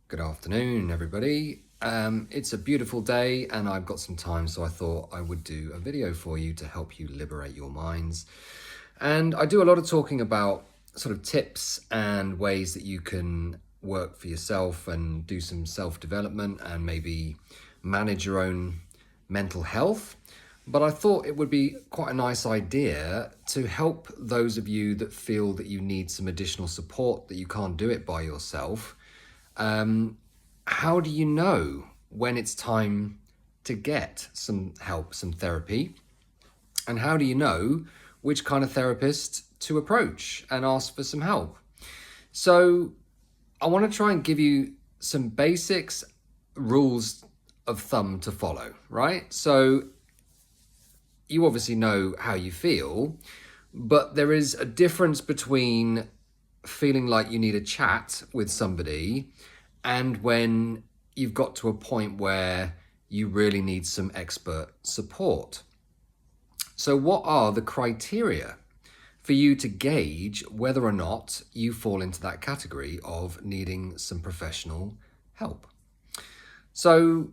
Good afternoon, everybody. It's a beautiful day and I've got some time, so I thought I would do a video for you to help you liberate your minds. And I do a lot of talking about sort of tips and ways that you can work for yourself and do some self-development and maybe manage your own mental health. But I thought it would be quite a nice idea to help those of you that feel that you need some additional support, that you can't do it by yourself. How do you know when it's time to get some help, some therapy? And how do you know which kind of therapist to approach and ask for some help? So I want to try and give you some basics, rules of thumb to follow, right? So you obviously know how you feel, but there is a difference between feeling like you need a chat with somebody and when you've got to a point where you really need some expert support. So what are the criteria for you to gauge whether or not you fall into that category of needing some professional help? So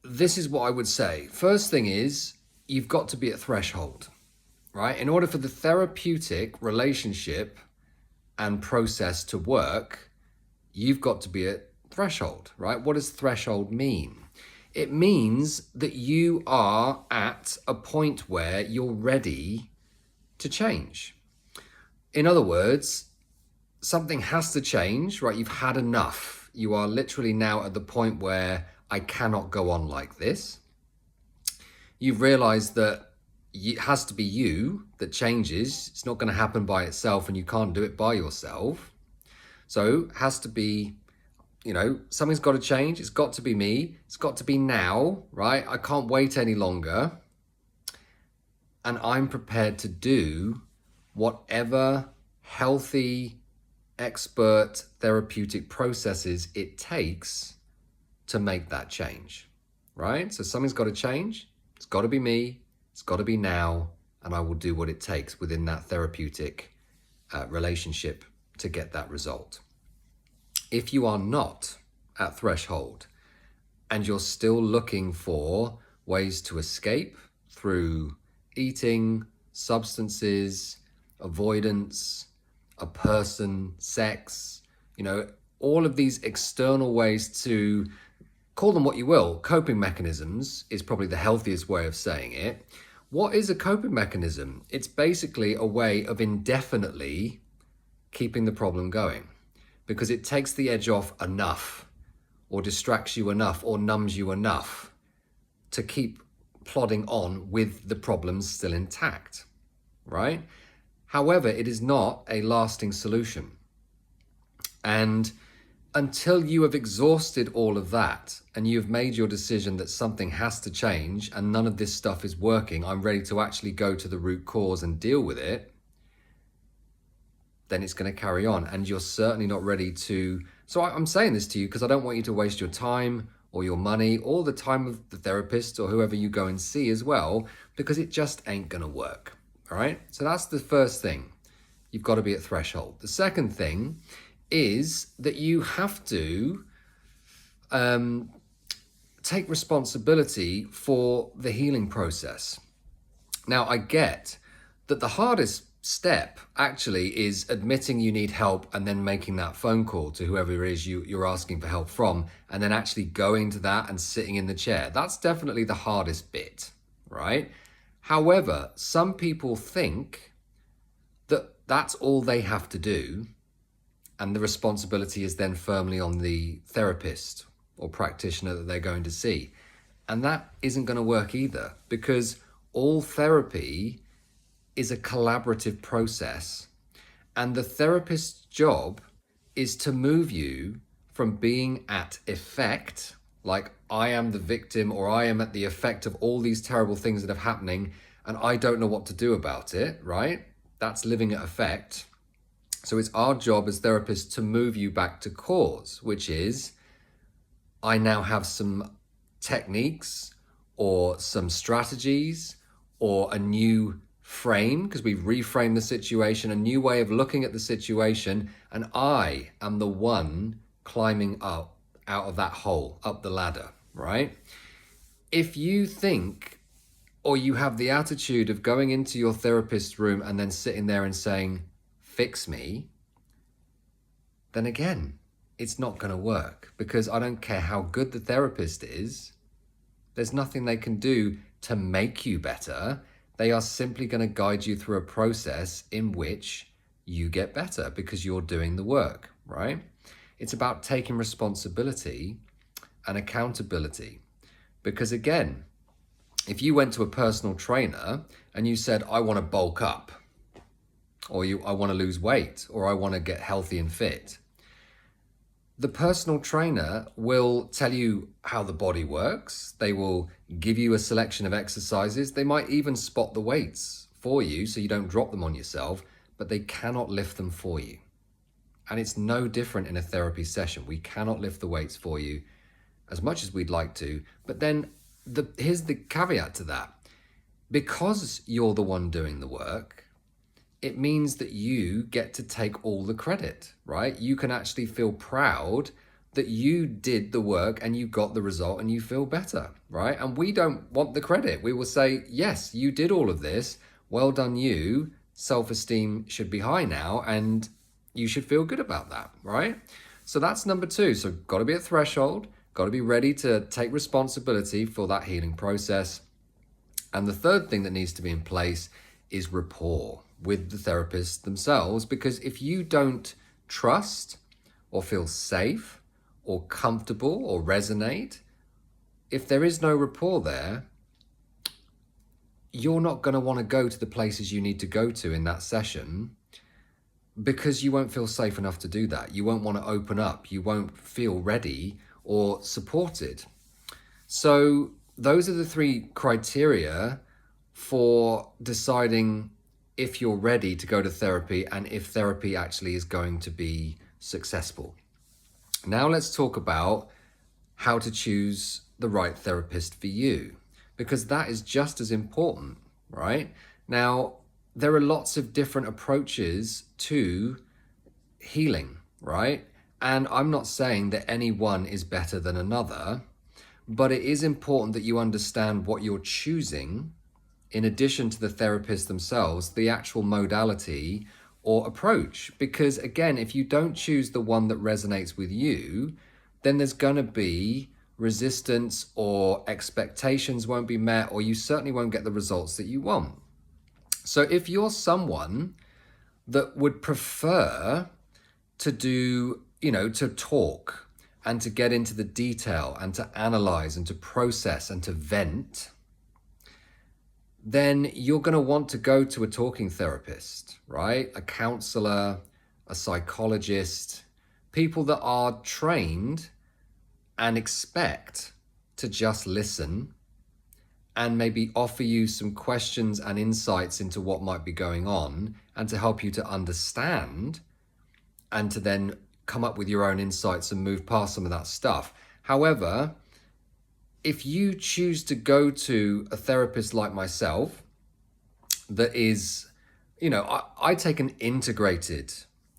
this is what I would say. First thing is, you've got to be at threshold, right? In order for the therapeutic relationship and process to work, you've got to be at threshold, right? What does threshold mean? It means that you are at a point where you're ready to change. In other words, something has to change, right? You've had enough. You are literally now at the point where I cannot go on like this. You've realized that it has to be you that changes. It's not going to happen by itself and you can't do it by yourself. So it has to be, something's got to change. It's got to be me. It's got to be now, right? I can't wait any longer. And I'm prepared to do whatever healthy, expert therapeutic processes it takes to make that change, right? So something's got to change. It's got to be me. It's got to be now. And I will do what it takes within that therapeutic relationship to get that result. If you are not at threshold and you're still looking for ways to escape through eating, substances, avoidance, a person, sex, all of these external ways to call them what you will, coping mechanisms is probably the healthiest way of saying it. What is a coping mechanism? It's basically a way of indefinitely keeping the problem going because it takes the edge off enough or distracts you enough or numbs you enough to keep plodding on with the problems still intact, right? However, it is not a lasting solution. And until you have exhausted all of that and you've made your decision that something has to change and none of this stuff is working, I'm ready to actually go to the root cause and deal with it, then it's going to carry on. And you're certainly not ready to. So I'm saying this to you because I don't want you to waste your time or your money or the time of the therapist or whoever you go and see as well, because it just ain't going to work. All right. So that's the first thing. You've got to be at threshold. The second thing is that you have to take responsibility for the healing process. Now, I get that the hardest step actually is admitting you need help and then making that phone call to whoever it is you're asking for help from, and then actually going to that and sitting in the chair. That's definitely the hardest bit, right? However, some people think that that's all they have to do, and the responsibility is then firmly on the therapist or practitioner that they're going to see. And that isn't going to work either, because all therapy is a collaborative process, and the therapist's job is to move you from being at effect, like I am the victim or I am at the effect of all these terrible things that are happening and I don't know what to do about it, right? That's living at effect. So it's our job as therapists to move you back to cause, which is I now have some techniques or some strategies or a new frame, because we've reframed the situation, a new way of looking at the situation, and I am the one climbing up out of that hole, up the ladder, right? If you think, or you have the attitude of going into your therapist's room and then sitting there and saying, fix me, then again, it's not going to work, because I don't care how good the therapist is, there's nothing they can do to make you better. They are simply going to guide you through a process in which you get better because you're doing the work, right? It's about taking responsibility and accountability. Because again, if you went to a personal trainer and you said, I want to bulk up, or I want to lose weight, or I want to get healthy and fit, the personal trainer will tell you how the body works. They will give you a selection of exercises. They might even spot the weights for you so you don't drop them on yourself, but they cannot lift them for you. And it's no different in a therapy session. We cannot lift the weights for you as much as we'd like to. But then here's the caveat to that. Because you're the one doing the work, it means that you get to take all the credit, right? You can actually feel proud that you did the work and you got the result and you feel better, right? And we don't want the credit. We will say, yes, you did all of this. Well done you. Self-esteem should be high now and you should feel good about that, right? So that's number 2. So got to be at threshold, got to be ready to take responsibility for that healing process. And the third thing that needs to be in place is rapport with the therapist themselves, because if you don't trust or feel safe or comfortable or resonate, if there is no rapport there, you're not going to want to go to the places you need to go to in that session, because you won't feel safe enough to do that. You won't want to open up. You won't feel ready or supported. So those are the 3 criteria for deciding if you're ready to go to therapy and if therapy actually is going to be successful. Now let's talk about how to choose the right therapist for you, because that is just as important, right? Now, there are lots of different approaches to healing, right? And I'm not saying that any one is better than another, but it is important that you understand what you're choosing in addition to the therapists themselves, the actual modality or approach. Because again, if you don't choose the one that resonates with you, then there's going to be resistance, or expectations won't be met, or you certainly won't get the results that you want. So if you're someone that would prefer to do, to talk and to get into the detail and to analyze and to process and to vent, then you're going to want to go to a talking therapist, right? A counselor, a psychologist, people that are trained and expect to just listen and maybe offer you some questions and insights into what might be going on, and to help you to understand and to then come up with your own insights and move past some of that stuff. However, if you choose to go to a therapist like myself, that is, I take an integrated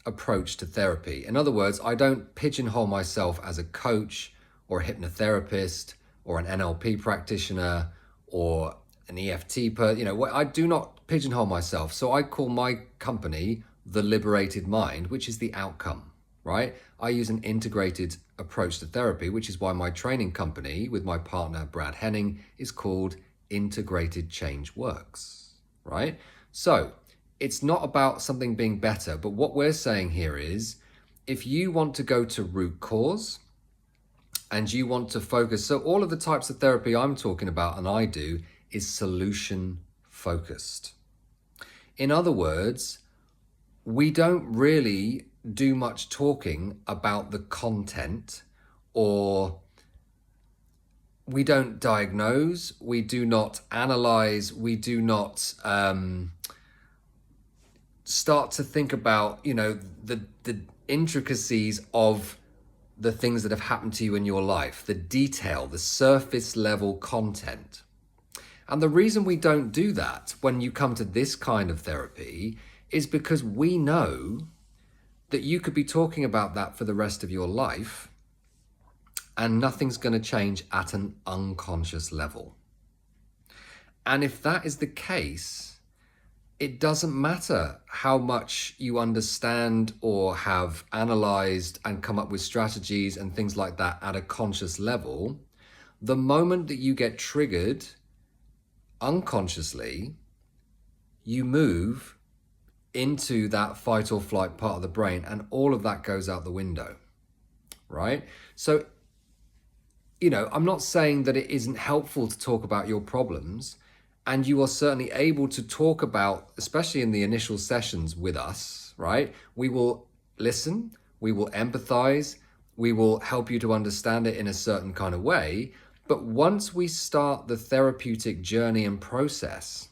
approach to therapy. In other words, I don't pigeonhole myself as a coach or a hypnotherapist or an NLP practitioner or an EFT I do not pigeonhole myself. So I call my company The Liberated Mind, which is the outcome, right? I use an integrated approach to therapy, which is why my training company with my partner, Brad Henning, is called Integrated Change Works, right? So it's not about something being better, but what we're saying here is, if you want to go to root cause and you want to focus, so all of the types of therapy I'm talking about and I do is solution focused. In other words, we don't really do much talking about the content, or we don't diagnose, we do not analyze, we do not start to think about, the intricacies of the things that have happened to you in your life, the detail, the surface level content. And the reason we don't do that when you come to this kind of therapy is because we know that you could be talking about that for the rest of your life and nothing's going to change at an unconscious level. And if that is the case, it doesn't matter how much you understand or have analyzed and come up with strategies and things like that at a conscious level. The moment that you get triggered unconsciously, you move into that fight or flight part of the brain, and all of that goes out the window, right? So, I'm not saying that it isn't helpful to talk about your problems, and you are certainly able to talk about, especially in the initial sessions with us, right? We will listen, we will empathize, we will help you to understand it in a certain kind of way. But once we start the therapeutic journey and process,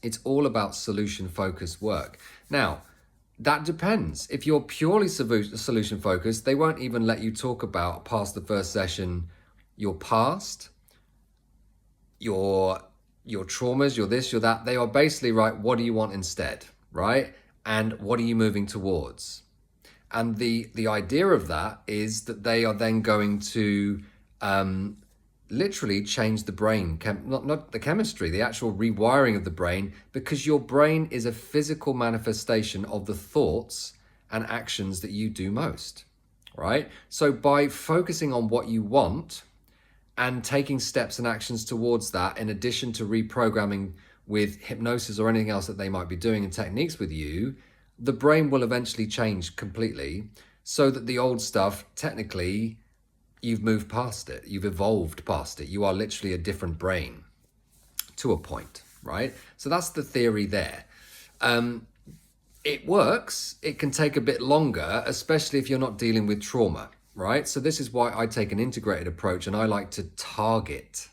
it's all about solution-focused work. Now, that depends. If you're purely solution-focused, they won't even let you talk about, past the first session, your past, your traumas, your this, your that. They are basically, right, what do you want instead, right? And what are you moving towards? And the idea of that is that they are then going to literally change the brain, not the chemistry, the actual rewiring of the brain, because your brain is a physical manifestation of the thoughts and actions that you do most, right? So by focusing on what you want and taking steps and actions towards that, in addition to reprogramming with hypnosis or anything else that they might be doing and techniques with you, the brain will eventually change completely, so that the old stuff, technically, you've moved past it, you've evolved past it. You are literally a different brain to a point, right? So that's the theory there. It works. It can take a bit longer, especially if you're not dealing with trauma, right? So this is why I take an integrated approach, and I like to target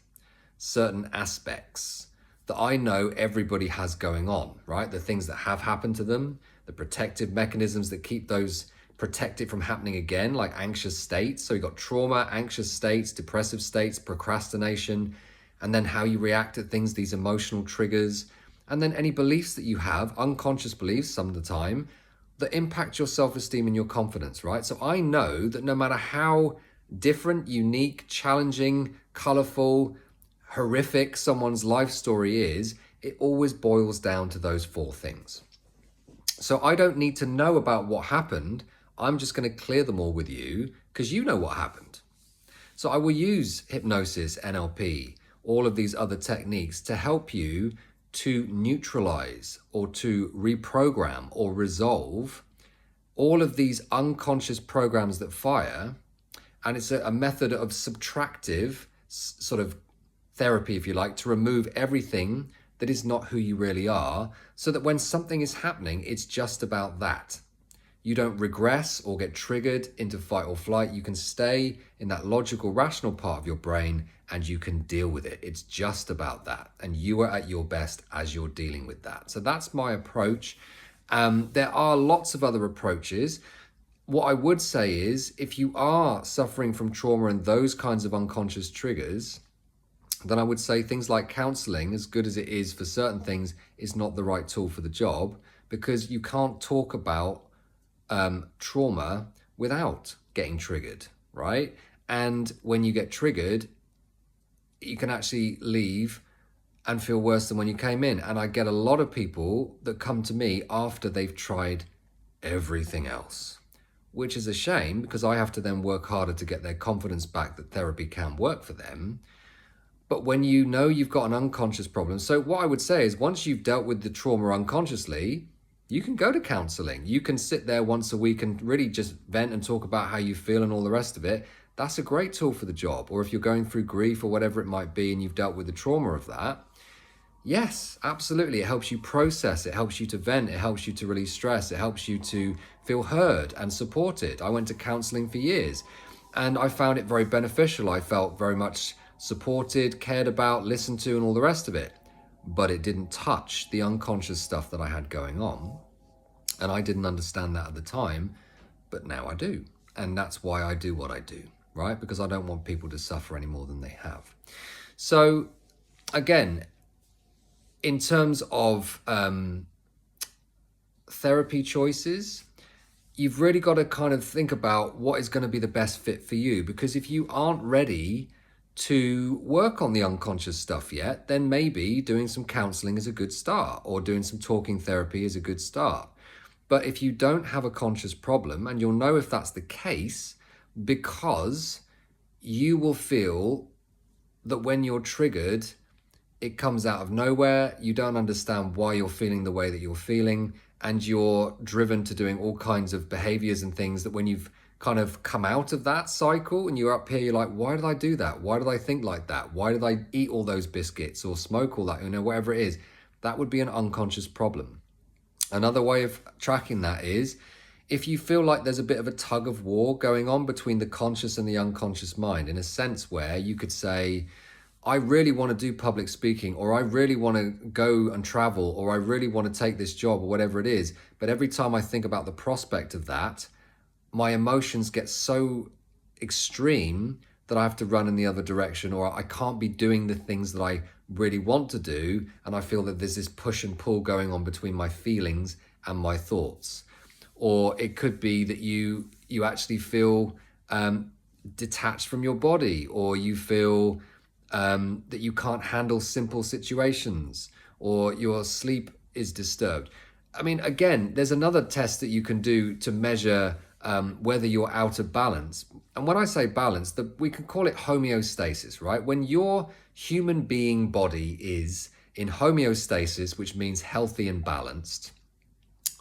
certain aspects that I know everybody has going on, right? The things that have happened to them, the protective mechanisms that keep those protect it from happening again, like anxious states. So you've got trauma, anxious states, depressive states, procrastination, and then how you react to things, these emotional triggers, and then any beliefs that you have, unconscious beliefs some of the time, that impact your self-esteem and your confidence, right? So I know that no matter how different, unique, challenging, colorful, horrific someone's life story is, it always boils down to those four things. So I don't need to know about what happened. I'm just going to clear them all with you because you know what happened. So I will use hypnosis, NLP, all of these other techniques to help you to neutralize or to reprogram or resolve all of these unconscious programs that fire. And it's a method of subtractive sort of therapy, if you like, to remove everything that is not who you really are, so that when something is happening, it's just about that. You don't regress or get triggered into fight or flight. You can stay in that logical, rational part of your brain and you can deal with it. It's just about that. And you are at your best as you're dealing with that. So that's my approach. There are lots of other approaches. What I would say is, if you are suffering from trauma and those kinds of unconscious triggers, then I would say things like counseling, as good as it is for certain things, is not the right tool for the job, because you can't talk about trauma without getting triggered, right? And when you get triggered, you can actually leave and feel worse than when you came in. And I get a lot of people that come to me after they've tried everything else, which is a shame, because I have to then work harder to get their confidence back that therapy can work for them. But when you know you've got an unconscious problem, so what I would say is, once you've dealt with the trauma unconsciously, you can go to counseling. You can sit there once a week and really just vent and talk about how you feel and all the rest of it. That's a great tool for the job. Or if you're going through grief or whatever it might be and you've dealt with the trauma of that, yes, absolutely. It helps you process. It helps you to vent. It helps you to release stress. It helps you to feel heard and supported. I went to counseling for years and I found it very beneficial. I felt very much supported, cared about, listened to, and all the rest of it. But it didn't touch the unconscious stuff that I had going on. And I didn't understand that at the time, but now I do. And that's why I do what I do, right? Because I don't want people to suffer any more than they have. So again, in terms of therapy choices, you've really got to kind of think about what is going to be the best fit for you. Because if you aren't ready to work on the unconscious stuff yet, then maybe doing some counseling is a good start, or doing some talking therapy is a good start. But if you don't have a conscious problem, and you'll know if that's the case because you will feel that when you're triggered, it comes out of nowhere. You don't understand why you're feeling the way that you're feeling, and you're driven to doing all kinds of behaviors and things that when you've kind of come out of that cycle and you're up here, you're like, why did I do that? Why did I think like that? Why did I eat all those biscuits or smoke all that? Whatever it is, that would be an unconscious problem. Another way of tracking that is if you feel like there's a bit of a tug of war going on between the conscious and the unconscious mind, in a sense where you could say, I really want to do public speaking, or I really want to go and travel, or I really want to take this job, or whatever it is. But every time I think about the prospect of that, my emotions get so extreme that I have to run in the other direction, or I can't be doing the things that I really want to do. And I feel that there's this push and pull going on between my feelings and my thoughts. Or it could be that you actually feel detached from your body, or you feel that you can't handle simple situations, or your sleep is disturbed. I mean, again, there's another test that you can do to measure whether you're out of balance. And when I say balance, we can call it homeostasis, right? When your human being body is in homeostasis, which means healthy and balanced,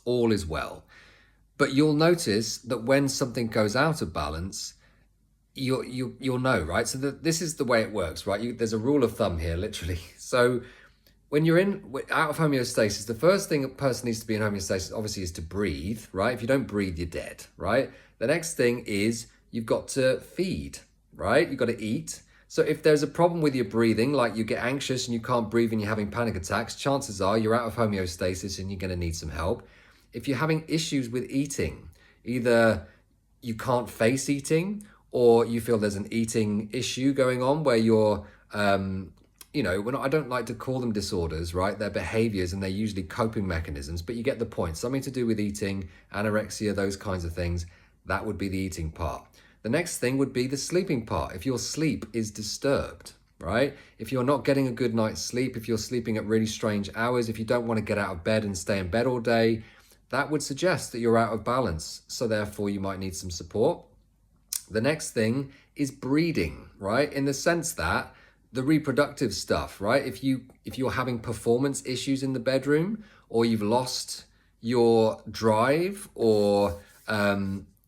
all is well. But you'll notice that when something goes out of balance, you'll know, right? So this is the way it works, right? There's a rule of thumb here, literally. So when you're out of homeostasis, the first thing a person needs to be in homeostasis, obviously, is to breathe, right? If you don't breathe, you're dead, right? The next thing is you've got to feed, right? You've got to eat. So if there's a problem with your breathing, like you get anxious and you can't breathe and you're having panic attacks, chances are you're out of homeostasis and you're going to need some help. If you're having issues with eating, either you can't face eating, or you feel there's an eating issue going on where you're, I don't like to call them disorders, right? They're behaviors and they're usually coping mechanisms, but you get the point. Something to do with eating, anorexia, those kinds of things. That would be the eating part. The next thing would be the sleeping part. If your sleep is disturbed, right? If you're not getting a good night's sleep, if you're sleeping at really strange hours, if you don't want to get out of bed and stay in bed all day, that would suggest that you're out of balance. So therefore you might need some support. The next thing is breeding, right? In the sense that the reproductive stuff, right? If you're having performance issues in the bedroom, or you've lost your drive, or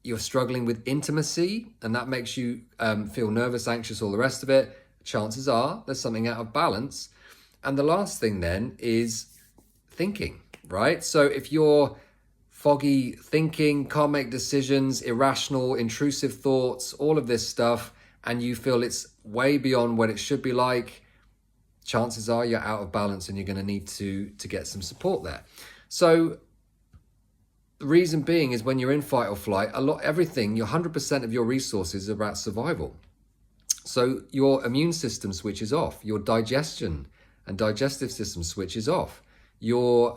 you're struggling with intimacy, and that makes you feel nervous, anxious, all the rest of it, chances are there's something out of balance. And the last thing then is thinking, right? So if you're foggy thinking, can't make decisions, irrational, intrusive thoughts, all of this stuff, and you feel it's way beyond what it should be like, chances are you're out of balance and you're going to need to get some support there. So the reason being is when you're in fight or flight, everything, your 100% of your resources are about survival. So your immune system switches off, your digestion and digestive system switches off, your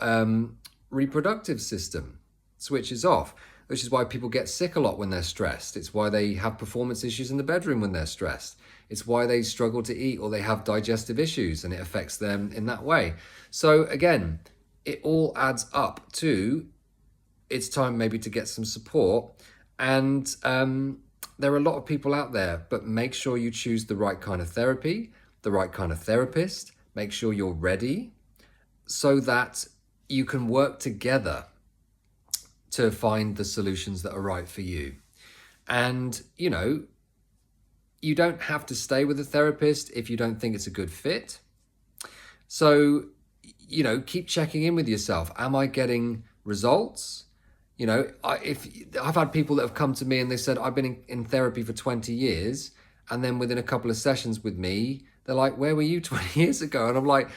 reproductive system switches off, which is why people get sick a lot when they're stressed. It's why they have performance issues in the bedroom when they're stressed. It's why they struggle to eat, or they have digestive issues, and it affects them in that way. So again, it all adds up to it's time maybe to get some support. And there are a lot of people out there, but make sure you choose the right kind of therapy, the right kind of therapist. Make sure you're ready so that you can work together to find the solutions that are right for you. And, you don't have to stay with a therapist if you don't think it's a good fit. So, keep checking in with yourself. Am I getting results? I've had people that have come to me and they said, I've been in therapy for 20 years. And then within a couple of sessions with me, they're like, where were you 20 years ago? And I'm like,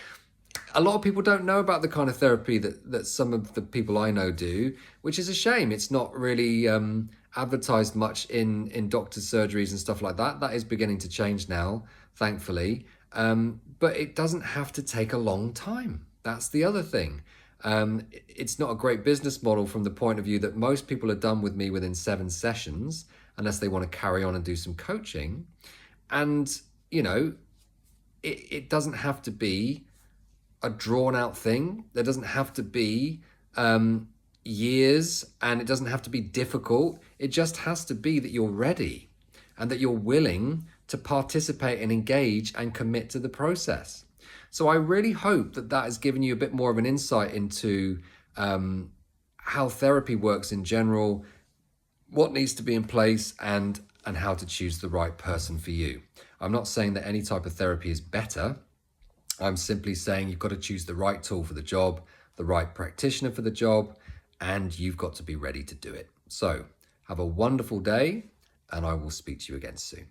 a lot of people don't know about the kind of therapy that some of the people I know do, which is a shame. It's not really advertised much in doctors' surgeries and stuff like that. That is beginning to change now, thankfully. But it doesn't have to take a long time. That's the other thing. It's not a great business model from the point of view that most people are done with me within 7 sessions, unless they want to carry on and do some coaching. And, you know, it doesn't have to be a drawn out thing. There doesn't have to be years, and it doesn't have to be difficult. It just has to be that you're ready and that you're willing to participate and engage and commit to the process. So I really hope that that has given you a bit more of an insight into how therapy works in general, what needs to be in place, and how to choose the right person for you. I'm not saying that any type of therapy is better. I'm simply saying you've got to choose the right tool for the job, the right practitioner for the job, and you've got to be ready to do it. So have a wonderful day, and I will speak to you again soon.